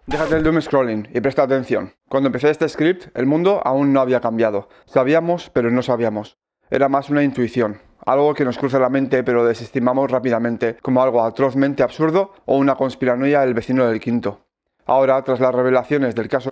Déjate el doom scrolling y presta atención. Cuando empecé este script, el mundo aún no había cambiado. Sabíamos, pero no sabíamos. Era más una intuición, algo que nos cruza la mente pero desestimamos rápidamente como algo atrozmente absurdo o una conspiranoia del vecino del quinto. Ahora, tras las revelaciones del caso,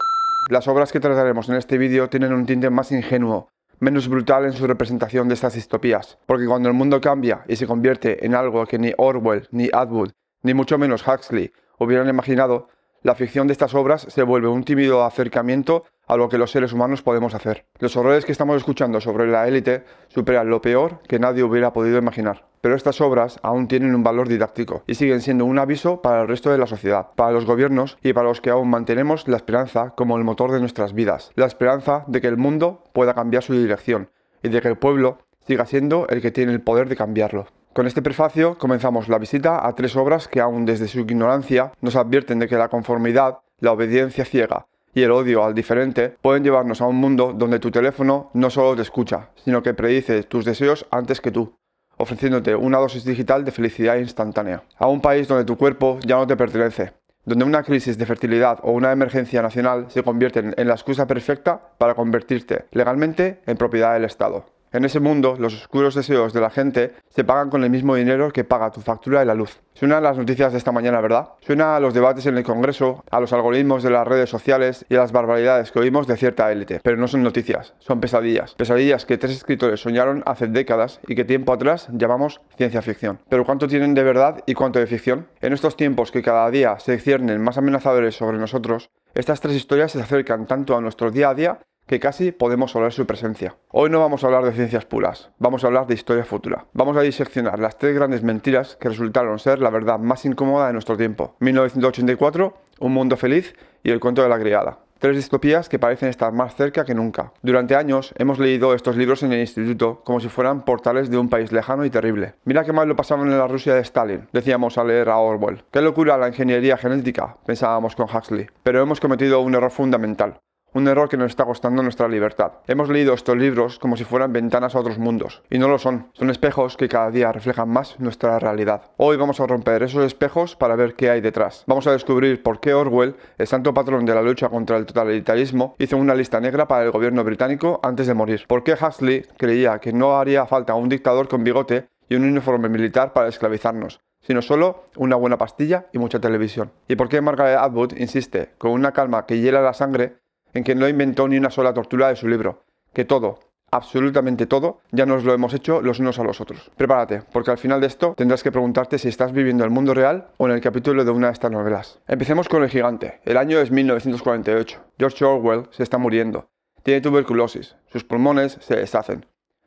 las obras que trataremos en este vídeo tienen un tinte más ingenuo, menos brutal en su representación de estas distopías, porque cuando el mundo cambia y se convierte en algo que ni Orwell, ni Atwood, ni mucho menos Huxley hubieran imaginado, la ficción de estas obras se vuelve un tímido acercamiento a lo que los seres humanos podemos hacer. Los horrores que estamos escuchando sobre la élite superan lo peor que nadie hubiera podido imaginar. Pero estas obras aún tienen un valor didáctico y siguen siendo un aviso para el resto de la sociedad, para los gobiernos y para los que aún mantenemos la esperanza como el motor de nuestras vidas. La esperanza de que el mundo pueda cambiar su dirección y de que el pueblo siga siendo el que tiene el poder de cambiarlo. Con este prefacio comenzamos la visita a tres obras que aún desde su ignorancia nos advierten de que la conformidad, la obediencia ciega y el odio al diferente pueden llevarnos a un mundo donde tu teléfono no solo te escucha, sino que predice tus deseos antes que tú, ofreciéndote una dosis digital de felicidad instantánea. A un país donde tu cuerpo ya no te pertenece, donde una crisis de fertilidad o una emergencia nacional se convierten en la excusa perfecta para convertirte legalmente en propiedad del Estado. En ese mundo, los oscuros deseos de la gente se pagan con el mismo dinero que paga tu factura de la luz. Suenan las noticias de esta mañana, ¿verdad? Suena a los debates en el Congreso, a los algoritmos de las redes sociales y a las barbaridades que oímos de cierta élite. Pero no son noticias, son pesadillas. Pesadillas que tres escritores soñaron hace décadas y que tiempo atrás llamamos ciencia ficción. ¿Pero cuánto tienen de verdad y cuánto de ficción? En estos tiempos que cada día se ciernen más amenazadores sobre nosotros, estas tres historias se acercan tanto a nuestro día a día que casi podemos oler su presencia. Hoy no vamos a hablar de ciencias puras, vamos a hablar de historia futura. Vamos a diseccionar las tres grandes mentiras que resultaron ser la verdad más incómoda de nuestro tiempo. 1984, Un mundo feliz y El cuento de la criada. Tres distopías que parecen estar más cerca que nunca. Durante años hemos leído estos libros en el instituto como si fueran portales de un país lejano y terrible. Mira qué mal lo pasaban en la Rusia de Stalin, decíamos al leer a Orwell. Qué locura la ingeniería genética, pensábamos con Huxley. Pero hemos cometido un error fundamental. Un error que nos está costando nuestra libertad. Hemos leído estos libros como si fueran ventanas a otros mundos, y no lo son. Son espejos que cada día reflejan más nuestra realidad. Hoy vamos a romper esos espejos para ver qué hay detrás. Vamos a descubrir por qué Orwell, el santo patrón de la lucha contra el totalitarismo, hizo una lista negra para el gobierno británico antes de morir. Por qué Huxley creía que no haría falta un dictador con bigote y un uniforme militar para esclavizarnos, sino solo una buena pastilla y mucha televisión. Y por qué Margaret Atwood insiste, con una calma que hiela la sangre, en que no inventó ni una sola tortura de su libro, que todo, absolutamente todo, ya nos lo hemos hecho los unos a los otros. Prepárate, porque al final de esto tendrás que preguntarte si estás viviendo el mundo real o en el capítulo de una de estas novelas. Empecemos con El gigante. El año es 1948. George Orwell se está muriendo. Tiene tuberculosis. Sus pulmones se deshacen.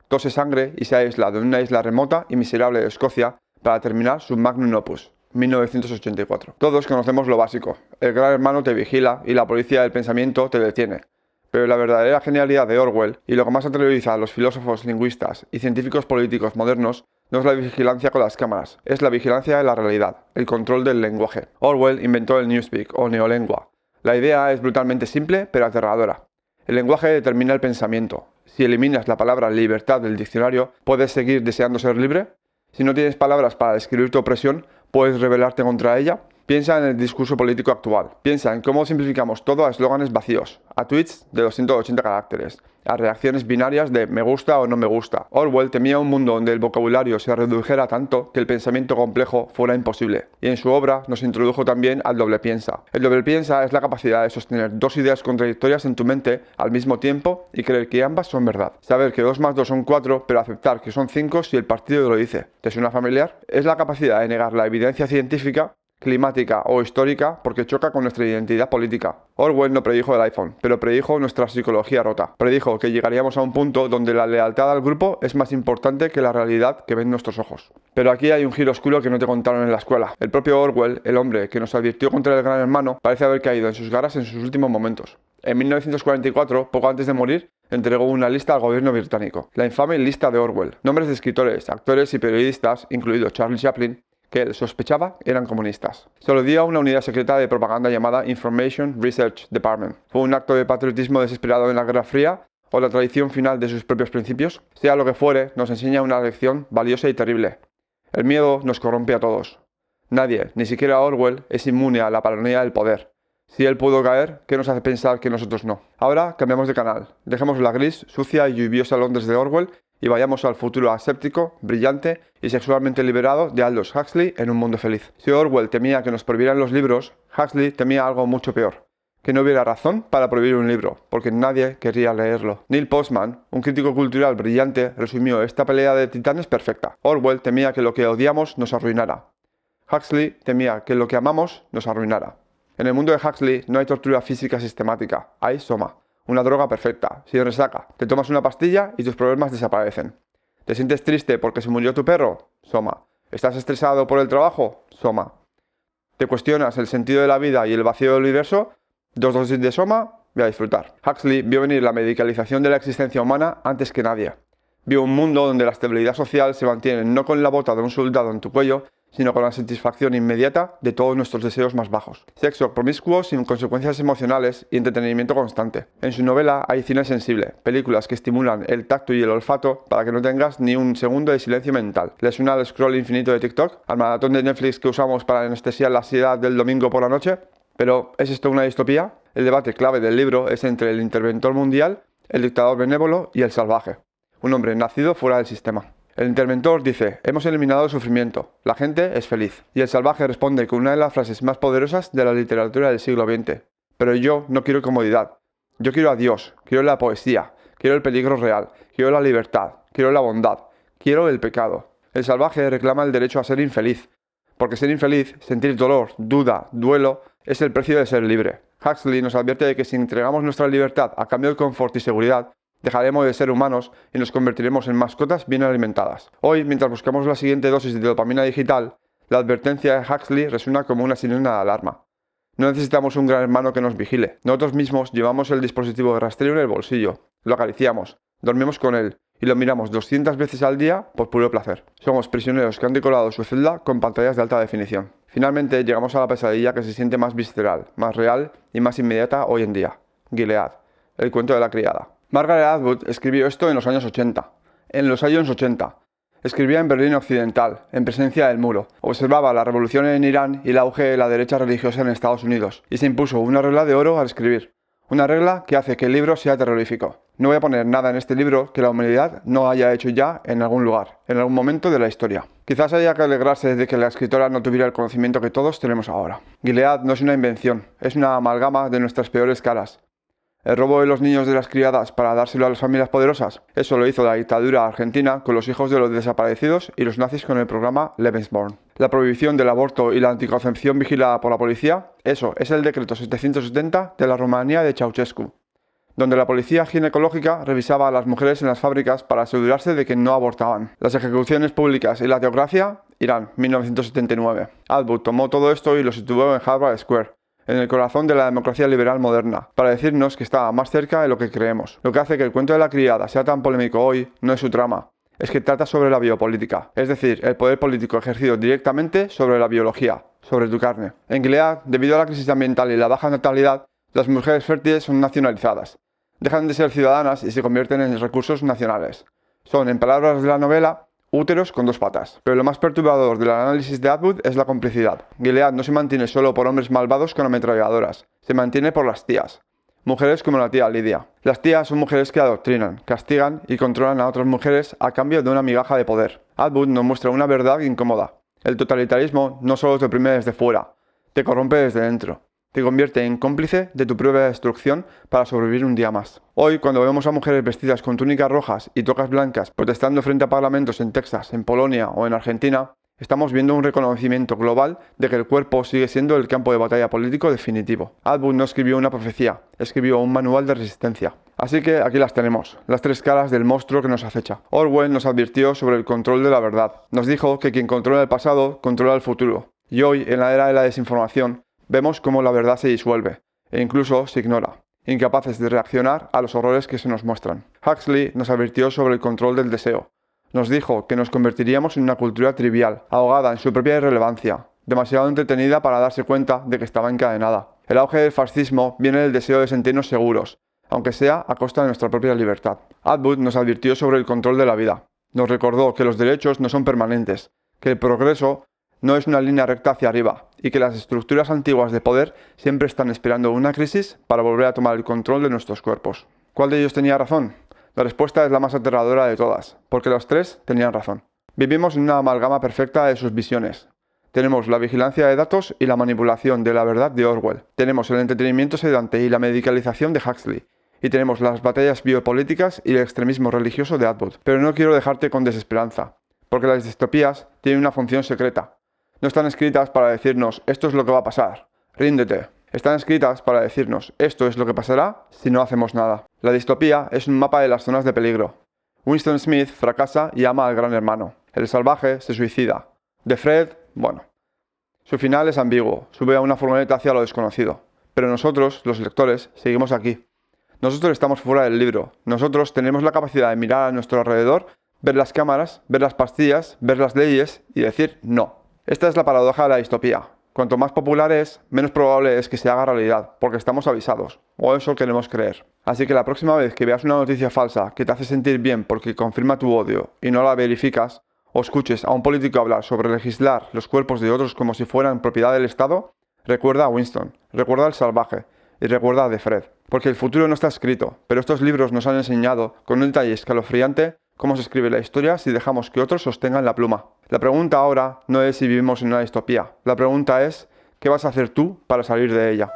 Tose sangre y se ha aislado en una isla remota y miserable de Escocia para terminar su magnum opus. 1984. Todos conocemos lo básico. El gran hermano te vigila y la policía del pensamiento te detiene. Pero la verdadera genialidad de Orwell, y lo que más aterroriza a los filósofos, lingüistas y científicos políticos modernos, no es la vigilancia con las cámaras, es la vigilancia de la realidad, el control del lenguaje. Orwell inventó el Newspeak o neolengua. La idea es brutalmente simple pero aterradora. El lenguaje determina el pensamiento. Si eliminas la palabra libertad del diccionario, ¿puedes seguir deseando ser libre? Si no tienes palabras para describir tu opresión, ¿puedes rebelarte contra ella? Piensa en el discurso político actual. Piensa en cómo simplificamos todo a eslóganes vacíos, a tweets de 280 caracteres, a reacciones binarias de me gusta o no me gusta. Orwell temía un mundo donde el vocabulario se redujera tanto que el pensamiento complejo fuera imposible. Y en su obra nos introdujo también al doble piensa. El doble piensa es la capacidad de sostener dos ideas contradictorias en tu mente al mismo tiempo y creer que ambas son verdad. Saber que 2 más 2 son 4, pero aceptar que son 5 si el partido lo dice. ¿Te suena familiar? Es la capacidad de negar la evidencia científica, climática o histórica porque choca con nuestra identidad política. Orwell no predijo el iPhone, pero predijo nuestra psicología rota. Predijo que llegaríamos a un punto donde la lealtad al grupo es más importante que la realidad que ven nuestros ojos. Pero aquí hay un giro oscuro que no te contaron en la escuela. El propio Orwell, el hombre que nos advirtió contra el gran hermano, parece haber caído en sus garras en sus últimos momentos. En 1944, poco antes de morir, entregó una lista al gobierno británico. La infame lista de Orwell. Nombres de escritores, actores y periodistas, incluido Charlie Chaplin, que él sospechaba eran comunistas. Se lo dio a una unidad secreta de propaganda llamada Information Research Department. ¿Fue un acto de patriotismo desesperado en la Guerra Fría o la tradición final de sus propios principios? Sea lo que fuere, nos enseña una lección valiosa y terrible. El miedo nos corrompe a todos. Nadie, ni siquiera Orwell, es inmune a la paranoia del poder. Si él pudo caer, ¿qué nos hace pensar que nosotros no? Ahora cambiamos de canal. Dejemos la gris, sucia y lluviosa Londres de Orwell y vayamos al futuro aséptico, brillante y sexualmente liberado de Aldous Huxley en un mundo feliz. Si Orwell temía que nos prohibieran los libros, Huxley temía algo mucho peor: que no hubiera razón para prohibir un libro, porque nadie querría leerlo. Neil Postman, un crítico cultural brillante, resumió esta pelea de titanes perfecta. Orwell temía que lo que odiamos nos arruinara. Huxley temía que lo que amamos nos arruinara. En el mundo de Huxley no hay tortura física sistemática, hay soma, una droga perfecta, sin resaca. Te tomas una pastilla y tus problemas desaparecen. ¿Te sientes triste porque se murió tu perro? Soma. ¿Estás estresado por el trabajo? Soma. ¿Te cuestionas el sentido de la vida y el vacío del universo? 2 dosis de soma, voy a disfrutar. Huxley vio venir la medicalización de la existencia humana antes que nadie. Vio un mundo donde la estabilidad social se mantiene no con la bota de un soldado en tu cuello, sino con la satisfacción inmediata de todos nuestros deseos más bajos. Sexo promiscuo sin consecuencias emocionales y entretenimiento constante. En su novela hay cine sensible, películas que estimulan el tacto y el olfato para que no tengas ni un segundo de silencio mental. ¿Le suena al scroll infinito de TikTok? ¿Al maratón de Netflix que usamos para anestesiar la ansiedad del domingo por la noche? ¿Pero es esto una distopía? El debate clave del libro es entre el interventor mundial, el dictador benévolo y el salvaje, un hombre nacido fuera del sistema. El interventor dice: hemos eliminado el sufrimiento, la gente es feliz. Y el salvaje responde con una de las frases más poderosas de la literatura del siglo XX: pero yo no quiero comodidad, yo quiero a Dios, quiero la poesía, quiero el peligro real, quiero la libertad, quiero la bondad, quiero el pecado. El salvaje reclama el derecho a ser infeliz, porque ser infeliz, sentir dolor, duda, duelo, es el precio de ser libre. Huxley nos advierte de que si entregamos nuestra libertad a cambio de confort y seguridad, dejaremos de ser humanos y nos convertiremos en mascotas bien alimentadas. Hoy, mientras buscamos la siguiente dosis de dopamina digital, la advertencia de Huxley resuena como una sirena de alarma. No necesitamos un gran hermano que nos vigile. Nosotros mismos llevamos el dispositivo de rastreo en el bolsillo, lo acariciamos, dormimos con él y lo miramos 200 veces al día por puro placer. Somos prisioneros que han decorado su celda con pantallas de alta definición. Finalmente llegamos a la pesadilla que se siente más visceral, más real y más inmediata hoy en día. Gilead, el cuento de la criada. Margaret Atwood escribió esto en los años 80. En los años 80. Escribía en Berlín Occidental, en presencia del muro. Observaba la revolución en Irán y el auge de la derecha religiosa en Estados Unidos. Y se impuso una regla de oro al escribir. Una regla que hace que el libro sea terrorífico. No voy a poner nada en este libro que la humanidad no haya hecho ya en algún lugar, en algún momento de la historia. Quizás haya que alegrarse de que la escritora no tuviera el conocimiento que todos tenemos ahora. Gilead no es una invención, es una amalgama de nuestras peores caras. ¿El robo de los niños de las criadas para dárselo a las familias poderosas? Eso lo hizo la dictadura argentina con los hijos de los desaparecidos y los nazis con el programa Lebensborn. La prohibición del aborto y la anticoncepción vigilada por la policía, eso es el decreto 770 de la Rumanía de Ceausescu, donde la policía ginecológica revisaba a las mujeres en las fábricas para asegurarse de que no abortaban. Las ejecuciones públicas y la teocracia, Irán, 1979. Atwood tomó todo esto y lo situó en Harvard Square, en el corazón de la democracia liberal moderna, para decirnos que estaba más cerca de lo que creemos. Lo que hace que el cuento de la criada sea tan polémico hoy no es su trama, es que trata sobre la biopolítica, es decir, el poder político ejercido directamente sobre la biología, sobre tu carne. En Gilead, debido a la crisis ambiental y la baja natalidad, las mujeres fértiles son nacionalizadas, dejan de ser ciudadanas y se convierten en recursos nacionales. Son, en palabras de la novela, úteros con 2 patas. Pero lo más perturbador del análisis de Atwood es la complicidad. Gilead no se mantiene solo por hombres malvados con ametralladoras, se mantiene por las tías. Mujeres como la tía Lidia. Las tías son mujeres que adoctrinan, castigan y controlan a otras mujeres a cambio de una migaja de poder. Atwood nos muestra una verdad incómoda. El totalitarismo no solo te oprime desde fuera, te corrompe desde dentro. Te convierte en cómplice de tu propia destrucción para sobrevivir un día más. Hoy, cuando vemos a mujeres vestidas con túnicas rojas y tocas blancas protestando frente a parlamentos en Texas, en Polonia o en Argentina, estamos viendo un reconocimiento global de que el cuerpo sigue siendo el campo de batalla político definitivo. Atwood no escribió una profecía, escribió un manual de resistencia. Así que aquí las tenemos, las 3 caras del monstruo que nos acecha. Orwell nos advirtió sobre el control de la verdad. Nos dijo que quien controla el pasado, controla el futuro. Y hoy, en la era de la desinformación, vemos cómo la verdad se disuelve, e incluso se ignora, incapaces de reaccionar a los horrores que se nos muestran. Huxley nos advirtió sobre el control del deseo. Nos dijo que nos convertiríamos en una cultura trivial, ahogada en su propia irrelevancia, demasiado entretenida para darse cuenta de que estaba encadenada. El auge del fascismo viene del deseo de sentirnos seguros, aunque sea a costa de nuestra propia libertad. Atwood nos advirtió sobre el control de la vida. Nos recordó que los derechos no son permanentes, que el progreso no es una línea recta hacia arriba, y que las estructuras antiguas de poder siempre están esperando una crisis para volver a tomar el control de nuestros cuerpos. ¿Cuál de ellos tenía razón? La respuesta es la más aterradora de todas, porque los tres tenían razón. Vivimos en una amalgama perfecta de sus visiones. Tenemos la vigilancia de datos y la manipulación de la verdad de Orwell. Tenemos el entretenimiento sedante y la medicalización de Huxley. Y tenemos las batallas biopolíticas y el extremismo religioso de Atwood. Pero no quiero dejarte con desesperanza, porque las distopías tienen una función secreta. No están escritas para decirnos esto es lo que va a pasar, ríndete. Están escritas para decirnos esto es lo que pasará si no hacemos nada. La distopía es un mapa de las zonas de peligro. Winston Smith fracasa y ama al gran hermano. El salvaje se suicida. De Fred, bueno. Su final es ambiguo, sube a una furgoneta hacia lo desconocido. Pero nosotros, los lectores, seguimos aquí. Nosotros estamos fuera del libro. Nosotros tenemos la capacidad de mirar a nuestro alrededor, ver las cámaras, ver las pastillas, ver las leyes y decir no. Esta es la paradoja de la distopía. Cuanto más popular es, menos probable es que se haga realidad, porque estamos avisados, o eso queremos creer. Así que la próxima vez que veas una noticia falsa que te hace sentir bien porque confirma tu odio y no la verificas, o escuches a un político hablar sobre legislar los cuerpos de otros como si fueran propiedad del Estado, recuerda a Winston, recuerda al salvaje y recuerda a De Fred. Porque el futuro no está escrito, pero estos libros nos han enseñado, con un detalle escalofriante, cómo se escribe la historia si dejamos que otros sostengan la pluma. La pregunta ahora no es si vivimos en una distopía. La pregunta es, ¿qué vas a hacer tú para salir de ella?